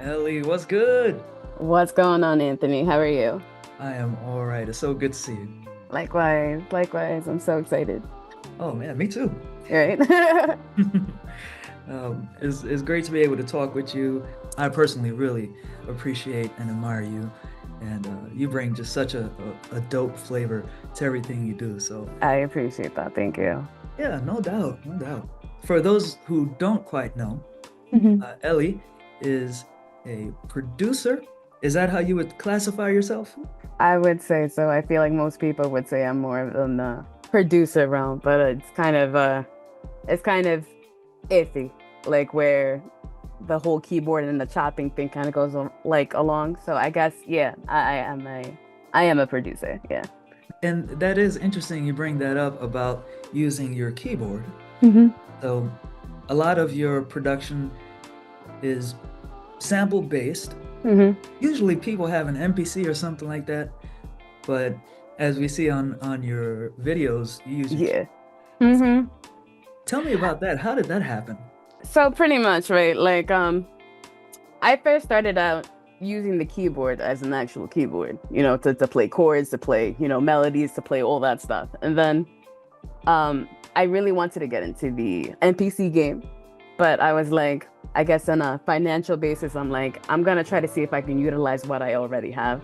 Ellie, what's good? What's going on, Anthony? How are you? I am all right. It's so good to see you. Likewise, likewise. I'm so excited. Oh man, me too. Right? It's great to be able to talk with you. I personally really appreciate and admire you, and you bring just such a dope flavor to everything you do. So I appreciate that. Thank you. yeah, no doubt, no doubt. For those who don't quite know, Mhm. Ellie is a producer. Is that how you would classify yourself? I would say so. I feel like most people would say I'm more in the producer realm, but it's kind of iffy, like where the whole keyboard and the chopping thing kind of goes like along. So I guess yeah, I am a producer. Yeah. And that is interesting you bring that up about using your keyboard. Hmm. So a lot of your production is sample based. Hmm. Usually people have an MPC or something like that, but as we see on your videos, you use your key. Yeah. Hmm. Tell me about that. How did that happen? So pretty much, right? Like I first started out using the keyboard as an actual keyboard, to play chords, to play, melodies, to play all that stuff. And then I really wanted to get into the NPC game, but I was like, I guess on a financial basis, I'm like, I'm gonna try to see if I can utilize what I already have.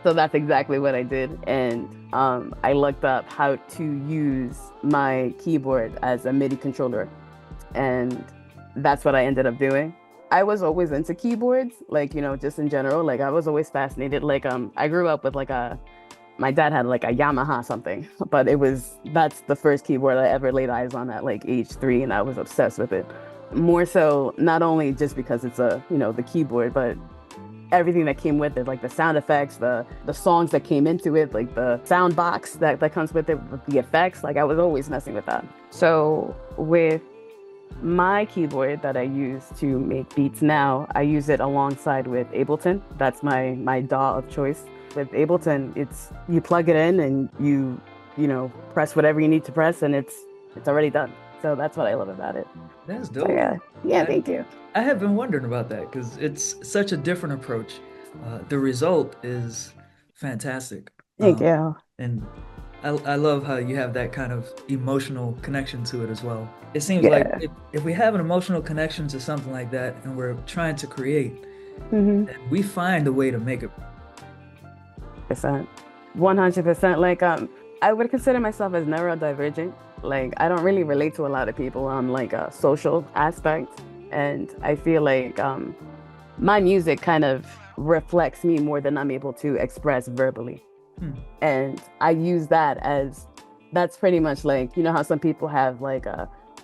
So that's exactly what I did. And I looked up how to use my keyboard as a MIDI controller. And that's what I ended up doing. I was always into keyboards, like, just in general. Like I was always fascinated. Like I grew up with like a my dad had like a Yamaha something, but that's the first keyboard I ever laid eyes on at like age 3, and I was obsessed with it. More so, not only just because it's the keyboard, but everything that came with it, like the sound effects, the songs that came into it, like the sound box that comes with it, with the effects. Like I was always messing with that. So with my keyboard that I use to make beats now, I use it alongside with Ableton. That's my DAW of choice. With Ableton, it's you plug it in and you press whatever you need to press, and it's already done. So that's what I love about it. That's So dope. yeah, yeah, I, thank you. I have been wondering about that because it's such a different approach. The result is fantastic. Thank you. And I love how you have that kind of emotional connection to it as well. It seems like Yeah. if we have an emotional connection to something like that and we're trying to create, Mm-hmm. then we find a way to make it. Percent. 100%. Like I would consider myself as neurodivergent. Like I don't really relate to a lot of people on like a social aspect. And I feel like my music kind of reflects me more than I'm able to express verbally. Hmm. And I use that as that's pretty much like, how some people have like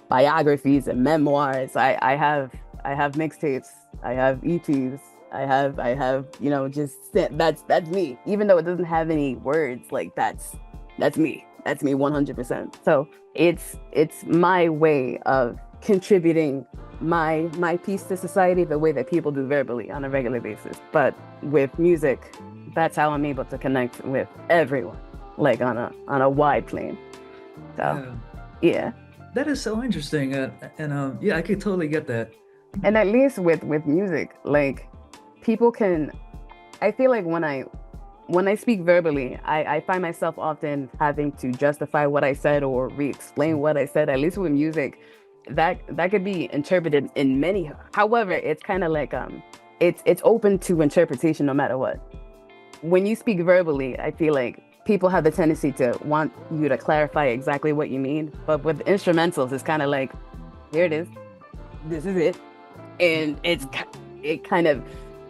biographies and memoirs. I have mixtapes, I have EPs, I have just that's me. Even though it doesn't have any words, like that's me. That's me 100%. So it's my way of contributing my piece to society the way that people do verbally on a regular basis. But with music, that's how I'm able to connect with everyone, like on a wide plane. So Yeah, yeah. that is so interesting. And yeah, I could totally get that. And at least with music, like people can I feel like when I speak verbally, I find myself often having to justify what I said or re-explain what I said. At least with music, that could be interpreted in many. However, it's kind of like it's open to interpretation no matter what. When you speak verbally, I feel like people have the tendency to want you to clarify exactly what you mean. But with instrumentals, it's kind of like, here it is, this is it, and it kind of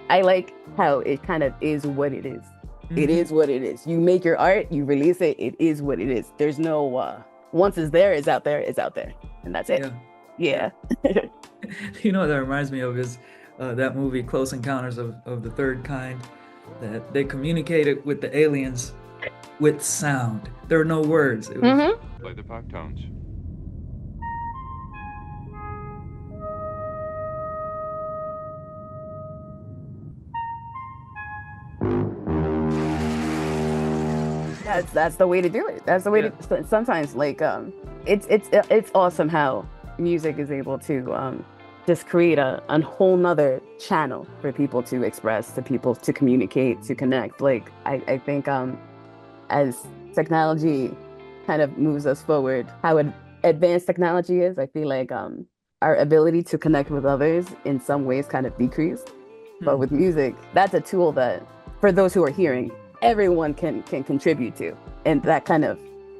I like how it kind of is what it is. It Mhm. is what it is. You make your art, you release it, it is what it is. There's no once it's there, it's out there, it's out there. And that's it. Yeah, yeah. Yeah. You know what that reminds me of is that movie Close Encounters of the Third Kind, that they communicated with the aliens with sound. There were no words. It was Hmm. Play the 5 tones. That's the way to do it. That's the way yeah, to sometimes like it's awesome how music is able to just create a whole nother channel for people to express, to people to communicate, to connect. Like I think as technology kind of moves us forward, how advanced technology is, I feel like our ability to connect with others in some ways kind of decreased. But with music, that's a tool that for those who are hearing, everyone can contribute to. And that kind of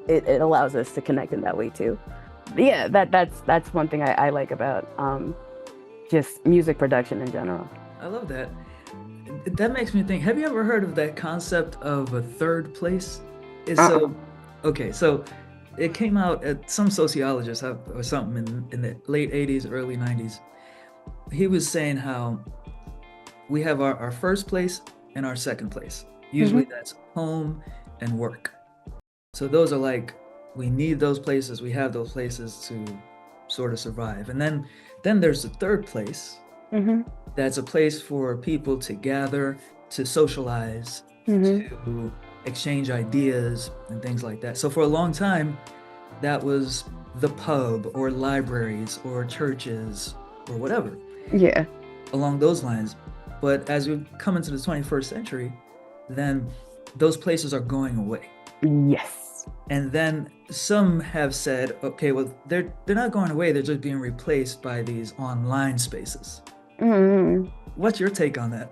it allows us to connect in that way too. But yeah, that's one thing I like about just music production in general. I love that. That makes me think, have you ever heard of that concept of a third place? Is Uh-uh. so okay, so it came out at some sociologist or something in the late 80s, early 90s. He was saying how we have our first place and our second place. Usually Hmm. that's home and work. So those are like, we need those places, we have those places to sort of survive. And then there's the third place. Hmm. That's a place for people to gather, to socialize, Hmm. to exchange ideas and things like that. So for a long time, that was the pub or libraries or churches or whatever Yeah. along those lines. But as we come into the 21st century, then those places are going away. Yes. And then some have said, okay, well, they're not going away, they're just being replaced by these online spaces. Hmm. What's your take on that?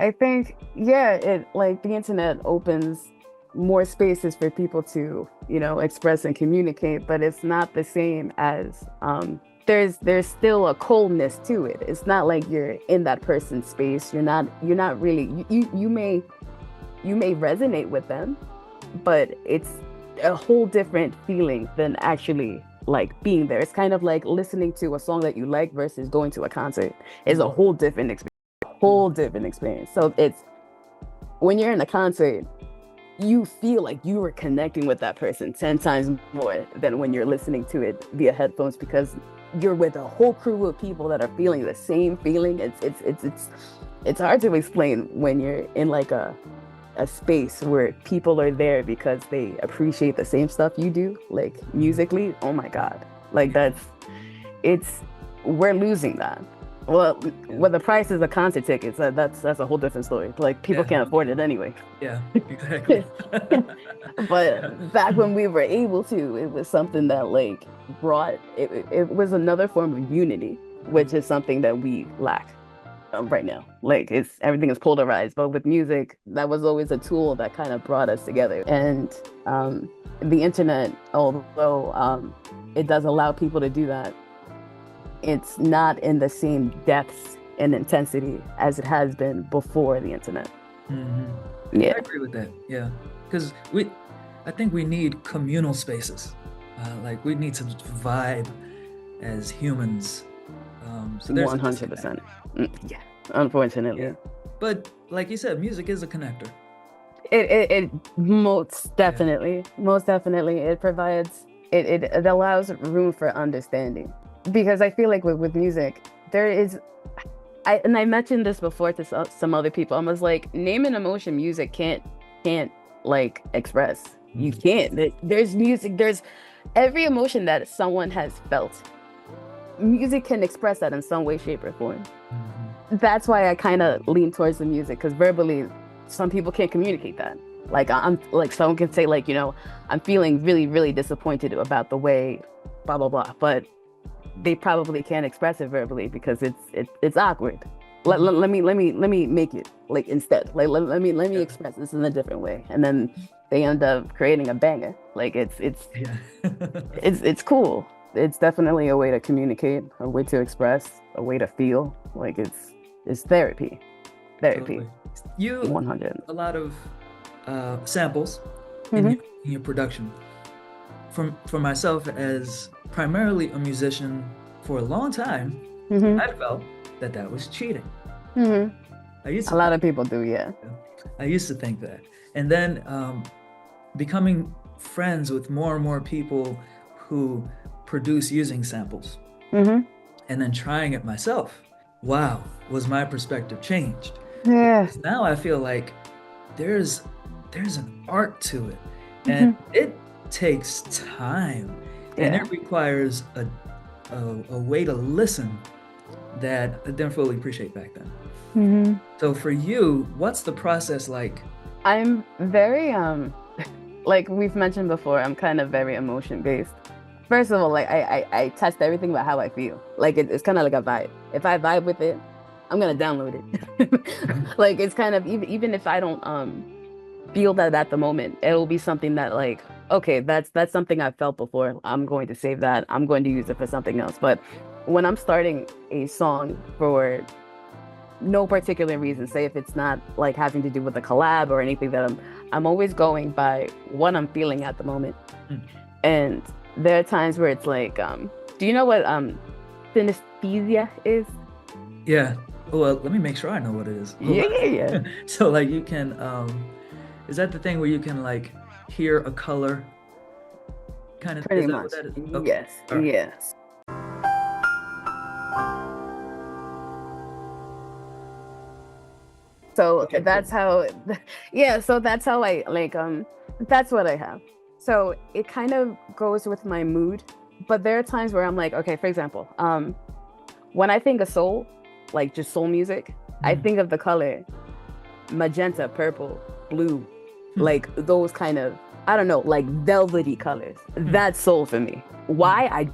I think, yeah, it like the internet opens more spaces for people to, express and communicate, but it's not the same as there's still a coldness to it. It's not like you're in that person's space. You're not really you may resonate with them, but it's a whole different feeling than actually like being there. It's kind of like listening to a song that you like versus going to a concert. It's a whole different experience. Whole different experience. So it's when you're in a concert, you feel like you are connecting with that person 10 times more than when you're listening to it via headphones because you're with a whole crew of people that are feeling the same feeling. It's hard to explain when you're in like a space where people are there because they appreciate the same stuff you do, like musically. Oh my God. Like it's we're losing that. Well, Yeah. the price is a concert tickets, that's a whole different story. Like people Yeah. can't afford it anyway. Yeah, exactly. But back when we were able to, it was something that like it was another form of unity, which is something that we lack right now. Like everything is polarized, but with music, that was always a tool that kind of brought us together. And the internet, although it does allow people to do that, it's not in the same depth and intensity as it has been before the internet. Hmm. I Yeah, agree with that. Yeah, because I think we need communal spaces. Like we need to vibe as humans. So there's a disconnect. 100%. Yeah, unfortunately. Yeah, but like you said, music is a connector. It most Yeah. definitely, it provides, it allows room for understanding. Because I feel like with music, there is, and I mentioned this before to some other people. I was like, name an emotion music can't like express. You Mhm. can't. There's music. There's every emotion that someone has felt. Music can express that in some way, shape, or form. Mhm. That's why I kind of lean towards the music because verbally, some people can't communicate that. Like I'm like someone can say like I'm feeling really really disappointed about the way blah blah blah, but they probably can't express it verbally because it's awkward. Mhm. Let me make it like instead. Like let me Yeah. express this in a different way, and then they end up creating a banger. Like Yeah. it's cool. It's definitely a way to communicate, a way to express, a way to feel. Like it's therapy, therapy. Totally. You 100. a lot of samples in Mm-hmm. your production. For myself, as primarily a musician for a long time, Mm-hmm. I felt that was cheating. Mm-hmm. I used A to lot think, of people do, yeah. I used to think that, and then becoming friends with more and more people who produce using samples, Mm-hmm. and then trying it myself. Wow, was my perspective changed? Yeah. Because now I feel like there's there's an art to it, and Mm-hmm. it takes time, and Yeah. it requires a way to listen that I didn't fully appreciate back then. Hmm. So for you, what's the process like? I'm very like we've mentioned before, I'm kind of very emotion based. First of all, like I test everything about how I feel. Like it's kind of like a vibe. If I vibe with it, I'm gonna download it. Like it's kind of even if I don't feel that at the moment, it'll be something that like, okay, that's something I've felt before. I'm going to save that. I'm going to use it for something else. But when I'm starting a song for no particular reason, say if it's not like having to do with a collab or anything that I'm always going by what I'm feeling at the moment. Mm. And there are times where it's like, do you know what synesthesia is? Yeah. Well, let me make sure I know what it is. Yeah, yeah, yeah. So like you can is that the thing where you can like hear a color kind of, Pretty is that much. what that is? Okay. Yes, All right. yes. So Okay, that's cool. how, yeah, so that's how I like, that's what I have. So it kind of goes with my mood, but there are times where I'm like, okay, for example, when I think of soul, like just soul music, I Mhm. think of the color magenta, purple, blue, Hmm. like those kind of, I don't know, like velvety colors. Hmm. That's soul for me. Hmm. Why? I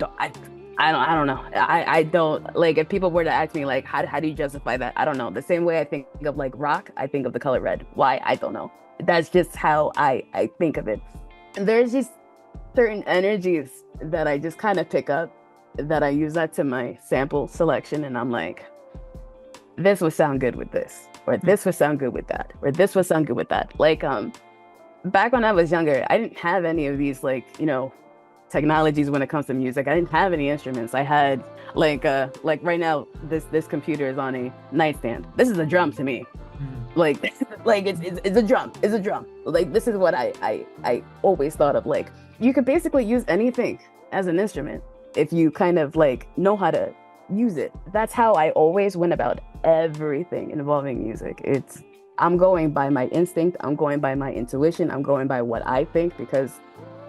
don't know. I don't like if people were to ask me like how do you justify that? I don't know. The same way I think of like rock, I think of the color red. Why? I don't know. That's just how I think of it. And there's just certain energies that I just kind of pick up that I use that to my sample selection and I'm like, this would sound good with this, or Hmm. this would sound good with that, or this would sound good with that. Like back when I was younger, I didn't have any of these like, technologies when it comes to music. I didn't have any instruments. I had like right now this computer is on a nightstand. This is a drum to me. Hmm. Like like it's a drum. It's a drum. Like this is what I always thought of. Like you could basically use anything as an instrument if you kind of like know how to use it. That's how I always went about everything involving music. It's I'm going by my instinct, I'm going by my intuition, I'm going by what I think because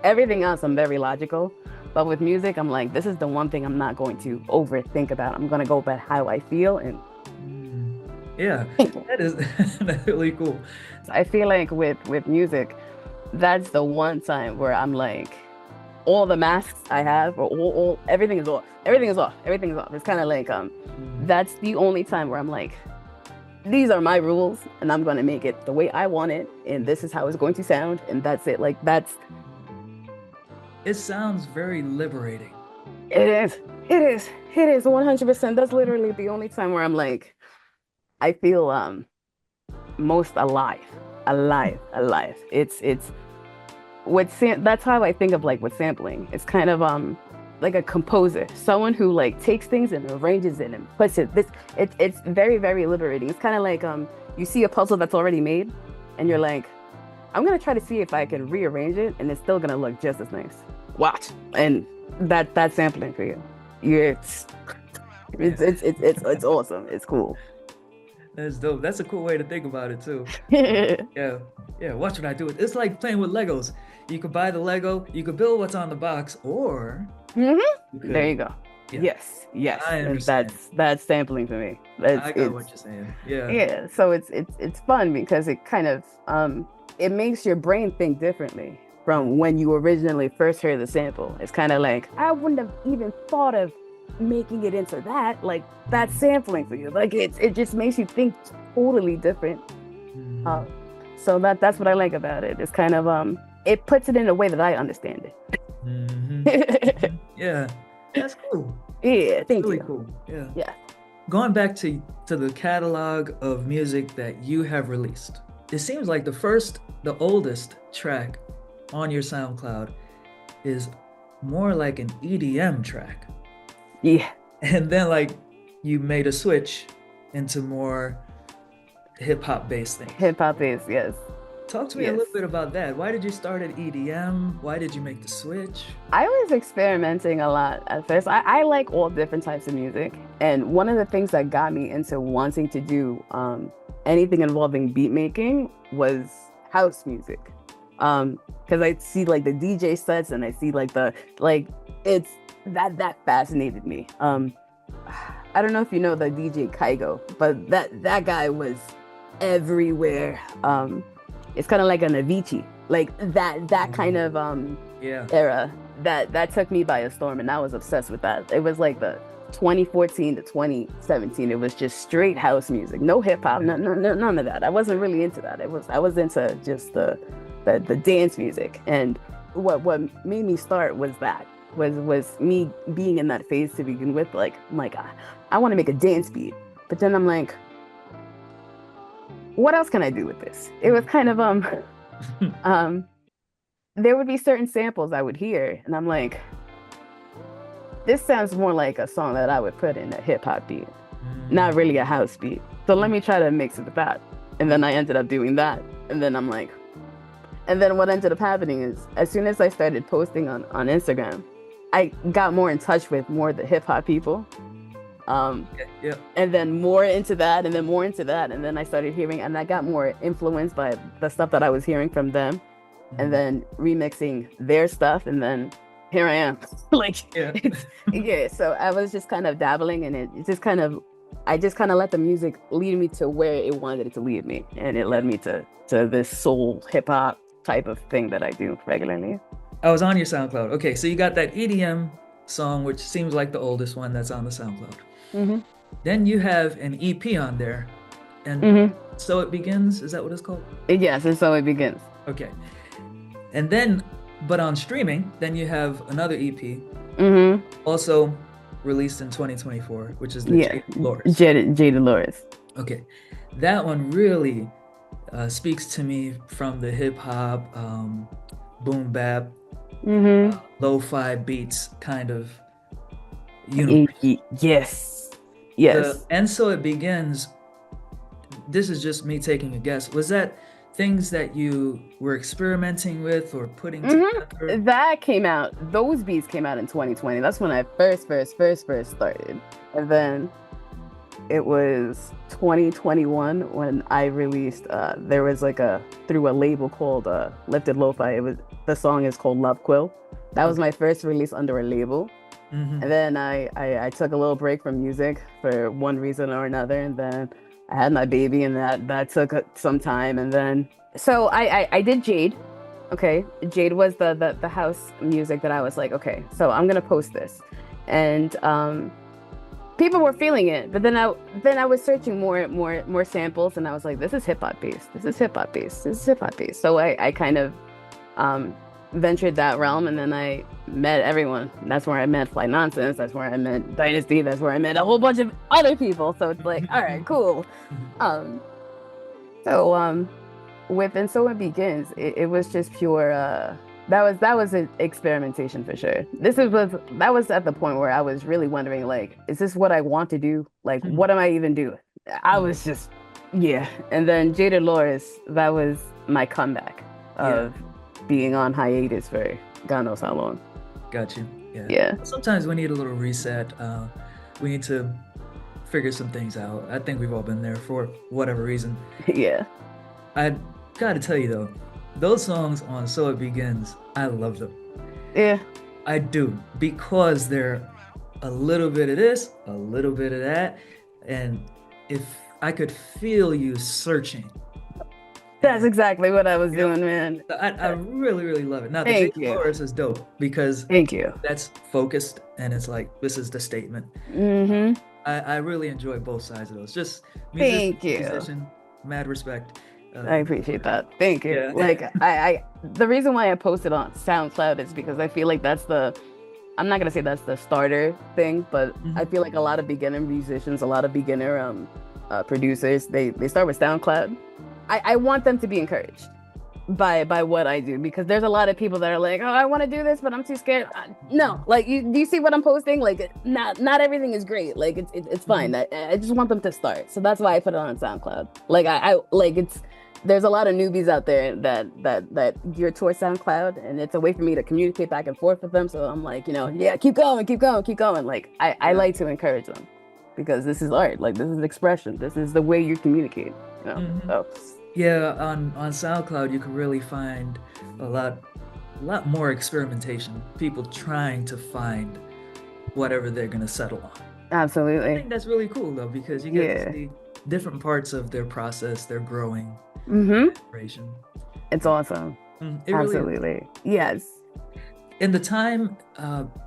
everything else I'm very logical. But with music, I'm like, this is the one thing I'm not going to overthink about. I'm gonna go by how I feel and Mm. Yeah, that is that's really cool. I feel like with music, that's the one time where I'm like, all the masks I have, or all everything is off. Everything is off. Everything is off. It's kind of like Mm. that's the only time where I'm like, these are my rules, and I'm gonna make it the way I want it, and this is how it's going to sound, and that's it. Like that's It sounds very liberating. it is. It is 100%. That's literally the only time where I'm like, I feel most alive, alive. It's that's how I think of like with sampling. It's kind of like a composer, someone who like takes things and arranges it and puts it this it's very, very liberating. It's kind of like you see a puzzle that's already made and you're like, I'm gonna try to see if I can rearrange it and it's still gonna look just as nice. Watch. And that's sampling for you. It's Yeah, it's awesome. It's cool. that's dope. That's a cool way to think about it too. Yeah, yeah. Watch what I do. It's like playing with Legos. You could buy the Lego, you could build what's on the box, or Hmm. you There could, you go. yeah, Yes, yes, I and understand. that's sampling for me. That's I got it's what you're saying. Yeah. yeah. So it's fun because it kind of it makes your brain think differently Mm. from when you originally first heard the sample. It's kind of like I wouldn't have even thought of making it into that. Like that's Mm. sampling for you. Like it just makes you think totally different. Mm. Uh, so that's what I like about it. It's kind of it puts it in a way that I understand Mhm. it. Mhm. Yeah, that's cool. Yeah, That's thank really you. cool. Yeah. Yeah. Going back to the catalog of music that you have released, it seems like the oldest track on your SoundCloud is more like an EDM track. Yeah. And then like you made a switch into more hip hop based things. Hip hop is, yes. Talk to me a Yes. little bit about that. Why did you start at EDM? Why did you make the switch? I was experimenting a lot at first. I like all different types of music. And one of the things that got me into wanting to do anything involving beat making was house music. Because I see like the DJ sets and I see like the, like, it's that fascinated me. I don't know if you know the DJ Kygo, but that guy was everywhere. It's kind of like an Avicii, like that kind of Yeah. era. That took me by a storm, and I was obsessed with that. It was like the 2014 to 2017. It was just straight house music, no hip hop, none of that. I wasn't really into that. I was into just the dance music, and what made me start was that was me being in that phase to begin with. Like, I'm like, I want to make a dance beat, but then I'm like, what else can I do with this? It was kind of there would be certain samples I would hear, and I'm like, this sounds more like a song that I would put in a hip hop beat, not really a house beat. So let me try to mix it with that. And then I ended up doing that. And then I'm like, and then what ended up happening is, as soon as I started posting on Instagram, I got more in touch with more of the hip hop people. Yeah. And then more into that, and then more into that. And then I started hearing, and I got more influenced by the stuff that I was hearing from them, and then remixing their stuff. And then here I am. Like, yeah. So I was just kind of dabbling, and I just kind of let the music lead me to where it wanted it to lead me. And it led me to this soul hip hop type of thing that I do regularly. I was on your SoundCloud. Okay, so you got that EDM song, which seems like the oldest one that's on the SoundCloud. Mm-hmm. Then you have an EP on there, and So It Begins. Is that what it's called? Yes, and So It Begins. Okay, and then, but on streaming, then you have another EP, also released in 2024, which is the Jade Dolores. Jade Dolores. Okay, that one really speaks to me from the hip hop, boom bap, lo-fi beats kind of universe. Yes. And So It Begins. This is just me taking a guess. Was that things that you were experimenting with or putting together? That came out. Those beats came out in 2020. That's when I first started. And then it was 2021 when I released. There was like through a label called Lifted Lo-Fi. The song is called Love Quill. That was my first release under a label. And then I took a little break from music for one reason or another, and then I had my baby, and that took some time. And then so I did Jade. Okay, Jade was the house music that I was like, okay, so I'm gonna post this, and people were feeling it. But then I was searching more samples, and I was like, this is hip hop based. This is hip hop based. This is hip hop based. So I kind of ventured that realm, and then I met everyone. That's where I met Fly Nonsense. That's where I met Dynasty. That's where I met a whole bunch of other people. So it's like, all right, cool. With And So It Begins, it was just pure. That was an experimentation for sure. That was at the point where I was really wondering, like, is this what I want to do? Like, what am I even doing? I was just, yeah. And then Jada Loris, that was my comeback of being on hiatus for God knows how long. Got you. Yeah. Sometimes we need a little reset. We need to figure some things out. I think we've all been there for whatever reason. Yeah. I gotta tell you though, those songs on So It Begins, I love them. Yeah. I do, because they're a little bit of this, a little bit of that, and if I could feel you searching. That's exactly what I was doing, man. I really, really love it. Now, the Thank Jade you. Dolores is dope because Thank you. that's focused, and it's like, this is the statement. I really enjoy both sides of those. Just Thank you. musician, mad respect. I appreciate that. Thank you. Yeah. Like the reason why I posted on SoundCloud is because I feel like I'm not gonna say that's the starter thing, but I feel like a lot of beginner musicians, a lot of beginner producers, they start with SoundCloud. I want them to be encouraged by what I do, because there's a lot of people that are like, oh, I want to do this, but I'm too scared. No, like, do you see what I'm posting? Like, not everything is great. Like, it's fine. I just want them to start. So that's why I put it on SoundCloud. Like, I like, there's a lot of newbies out there that gear towards SoundCloud, and it's a way for me to communicate back and forth with them. So I'm like, yeah, keep going. Like, I like to encourage them, because this is art. Like, this is expression. This is the way you communicate. So. Yeah, on SoundCloud you can really find a lot more experimentation. People trying to find whatever they're going to settle on. I Absolutely. think that's really cool though, because you get to Yeah. see different parts of their process, their growing Mm-hmm. inspiration. It's awesome. It really is. Absolutely. Yes. In the time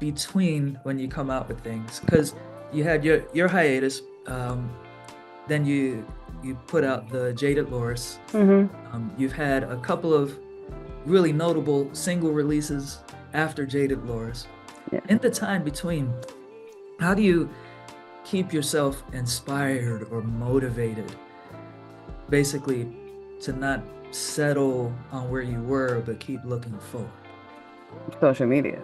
between when you come out with things, because you had your hiatus, then you put out the Jaded Loris. Mm-hmm. You've had a couple of really notable single releases after Jaded Loris. Yeah. In the time between, how do you keep yourself inspired or motivated, basically, to not settle on where you were, but keep looking forward? Social media,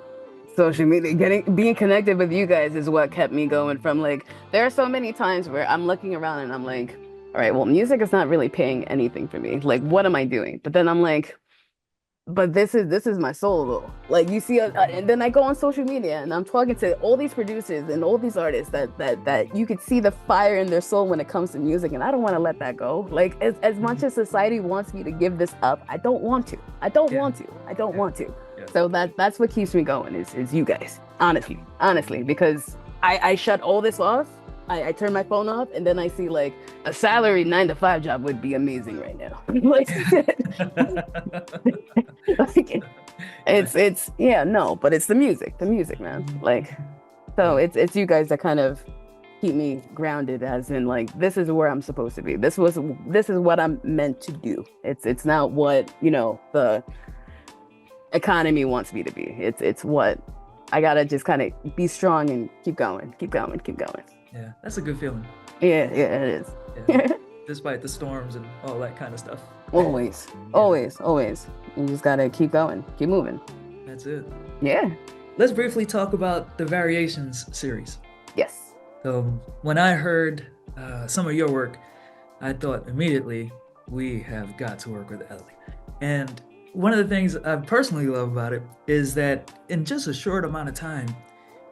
being connected with you guys is what kept me going. From like, there are so many times where I'm looking around and I'm like, all right, well, music is not really paying anything for me. Like, what am I doing? But then I'm like, but this is my soul though. Like, you see, and then I go on social media and I'm talking to all these producers and all these artists that you could see the fire in their soul when it comes to music, and I don't want to let that go. Like, as much as society wants me to give this up, I don't want to. I don't want to. Yeah. So that's what keeps me going is you guys. Honestly, because I shut all this off. I turn my phone off, and then I see like a salary 9-to-5 job would be amazing right now. Like, it's but it's the music, man. Like, so it's you guys that kind of keep me grounded, as in like, this is where I'm supposed to be. This is what I'm meant to do. It's not what, the economy wants me to be. It's what I gotta just kind of be strong and keep going. Yeah, that's a good feeling. Yeah, it is. Yeah. Despite the storms and all that kind of stuff. Always. You just gotta keep going, keep moving. That's it. Yeah. Let's briefly talk about the Variations series. Yes. So when I heard some of your work, I thought immediately, we have got to work with Ellie. And one of the things I personally love about it is that in just a short amount of time,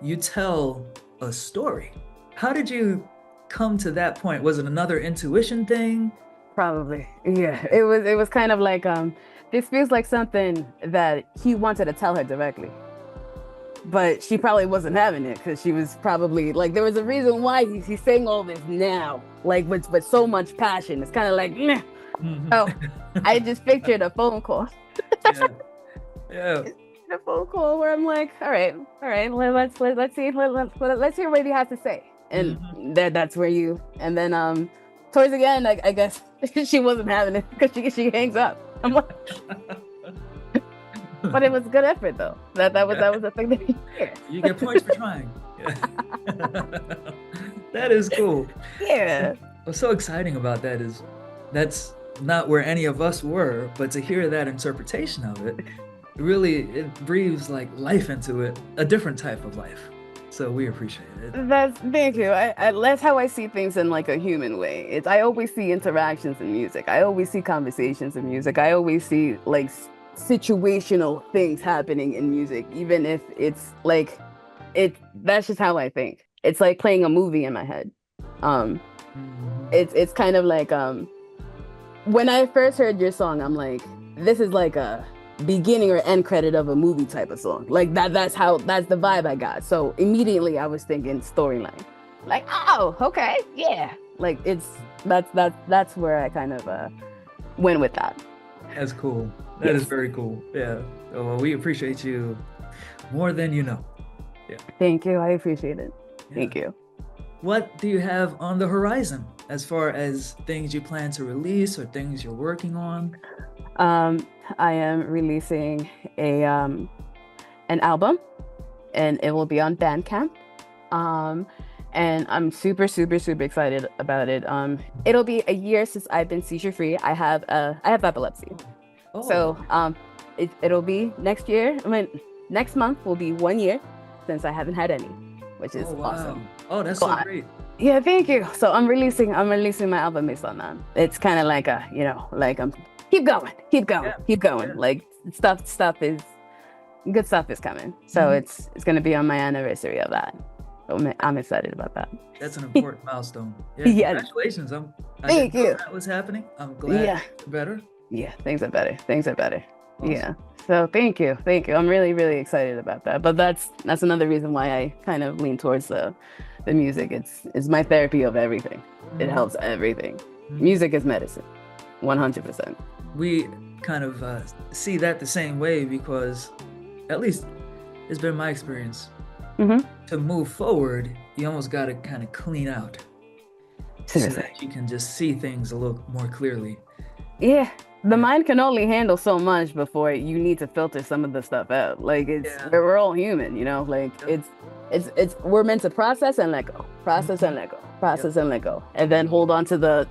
you tell a story. How did you come to that point? Was it another intuition thing? Probably. Yeah. It was kind of like, this feels like something that he wanted to tell her directly. But she probably wasn't having it, because she was probably like, there was a reason why he's saying all this now, like with so much passion. It's kind of like, meh. Mhm. Oh, I just pictured a phone call. Yeah. A phone call where I'm like, all right, let's hear what he has to say, and that's where you. And then towards the end, I guess she wasn't having it, because she hangs up. I'm like, but it was good effort though. That was the thing that he did. You get points for trying. Yeah. That is cool. Yeah. What's so exciting about that is that's not where any of us were, but to hear that interpretation of it, it breathes like life into it, a different type of life. So we appreciate it. Thank you. That's how I see things in like a human way. I always see interactions in music. I always see conversations in music. I always see like situational things happening in music, even if it's like that's just how I think. It's like playing a movie in my head. It's kind of like when I first heard your song, I'm like, this is like a beginning or end credit of a movie type of song. Like that's the vibe I got. So immediately I was thinking storyline. Like, oh, okay, yeah. Like that's where I kind of went with that. That's cool. That is very cool. Yeah. Well, we appreciate you more than you know. Yeah. Thank you. I appreciate it. Yeah. Thank you. What do you have on the horizon as far as things you plan to release or things you're working on? I am releasing an album, and it will be on Bandcamp. And I'm super excited about it. It'll be a year since I've been seizure free. I have epilepsy. Oh. So it'll be next year. Next month will be 1 year since I haven't had any, which is awesome. Oh, that's so great. Yeah, thank you. So I'm releasing my album based on that. It's kind of like keep going. Yeah. Like good stuff is coming. So it's gonna be on my anniversary of that. So I'm excited about that. That's an important milestone. Yeah, yes. Congratulations. Thank you. That was happening. I'm glad you're better. Yeah, things are better. Awesome. Yeah. So thank you. Thank you. I'm really, really excited about that. But that's another reason why I kind of lean towards the music. It's my therapy of everything. It Mhm. helps everything. Mhm. Music is medicine. 100%. We kind of see that the same way because, at least, it's been my experience. Mm-hmm. To move forward, you almost got to kind of clean out so Seriously. that you can just see things a little more clearly. Yeah. The Yeah. mind can only handle so much before you need to filter some of the stuff out. Like Yeah. we're all human, you know? Like Yep. it's we're meant to process and let go. Process and let go. Process and let go. And then hold on to the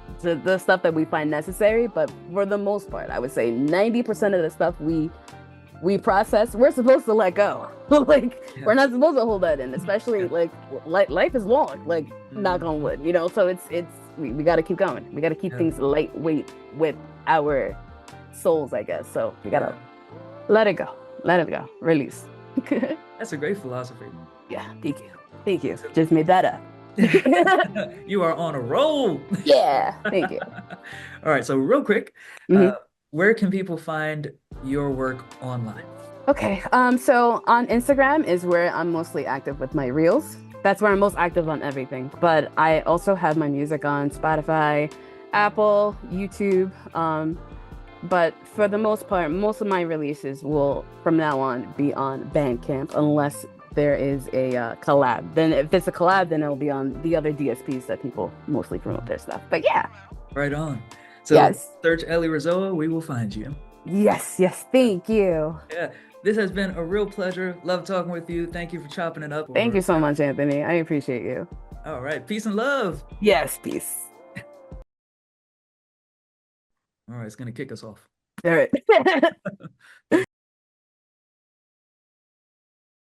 stuff that we find necessary. But for the most part, I would say 90% of the stuff we process, we're supposed to let go. Like Yeah. we're not supposed to hold that in, especially Yeah. like life is long. Like knock Mhm. on wood, you know. So we got to keep going. We got to keep Yeah. things lightweight with our souls, I guess. So we gotta Yeah. let it go, let it go, release. That's a great philosophy. Yeah, thank you. Just made that up. You are on a roll. Yeah, thank you. All right, so real quick, Mhm. where can people find your work online? Okay, so on Instagram is where I'm mostly active with my reels. That's where I'm most active on everything. But I also have my music on Spotify, Apple, YouTube. But for the most part, most of my releases will from now on be on Bandcamp unless there is a collab. Then if it's a collab, then it'll be on the other DSPs that people mostly promote their stuff. But yeah, Right on. So yes, search Ellie Rizoa, we will find you. yes, thank you. Yeah, this has been a real pleasure. Love talking with you. Thank you for chopping it up. Thank you so much, Anthony. I appreciate you. All right, peace and love. Yes, peace. All right, it's gonna kick us off. All right.